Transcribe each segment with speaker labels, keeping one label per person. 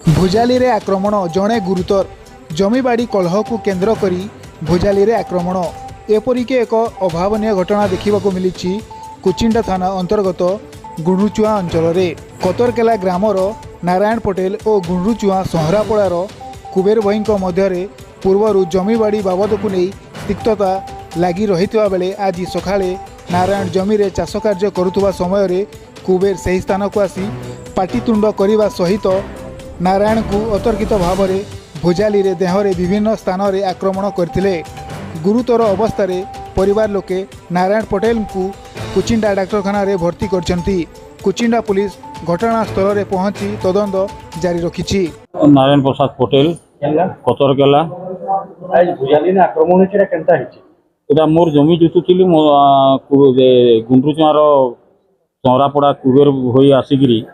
Speaker 1: भुजाली रे आक्रमण जड़े गुरुतर जमीबाड़ी कलह को केन्द्र करी भुजाली रे आक्रमण एपरिक एक अभावनीय घटना देखा मिली कुचिंडा थाना अंतर्गत गुंडुचुआ अंचल कतरकेला ग्रामर नारायण पटेल और गुंडुचुआ सहरापड़ार कुबेर भई मध्य पूर्वर जमीबाड़ी बाबद को नहीं तिक्तता लगी रही बेले आज सकाळे नारायण जमी रे चाष कार्य करुवा समय कुबेर से स्थान को आसी पाटितुंड करने सहित नारायण को अतर्कित भाव में भुजाली रे देहरे विभिन्न स्थान में आक्रमण करते गुरुतर अवस्था परिवार लोके नारायण पटेल को कुचिंडा डाक्तखाना भर्ती करछंती। कुचिंडा पुलिस घटनास्थल में पहुंची तदंत जारी रखी।
Speaker 2: नारायण प्रसाद पटेल कतरकेला
Speaker 3: भुजाली ने आक्रमण केनता
Speaker 2: मोर जमी जुतुली गुंडुचुआर चौरापड़ा कुबेर हो आसिकी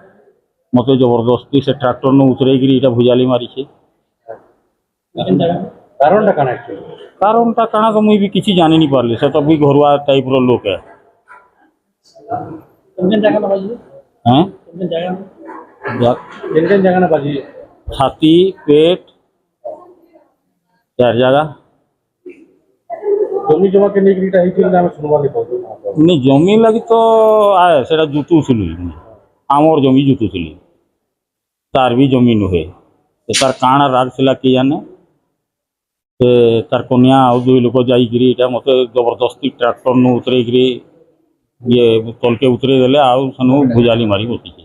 Speaker 2: मत जबरदस्ती से ट्रैक्टर न उतरे भुजाली मारी कारण तो मुई भी किसी जानी नहीं पारली से तो भी घरुआ टाइप रो लोक है छाती पेट 4 जगह
Speaker 3: जमी जमा के नहीं
Speaker 2: जमी लगी तो आए से जुतुली आमर जमी जुतुली तार भी जमी नुहे तार काण राग थिला कि जाने तार कन्या आ 2 लोक जाइए मत जबरदस्ती ट्रैक्टर न उतरे ये तलके उतरे देले आउ भुजाली मारी बसी।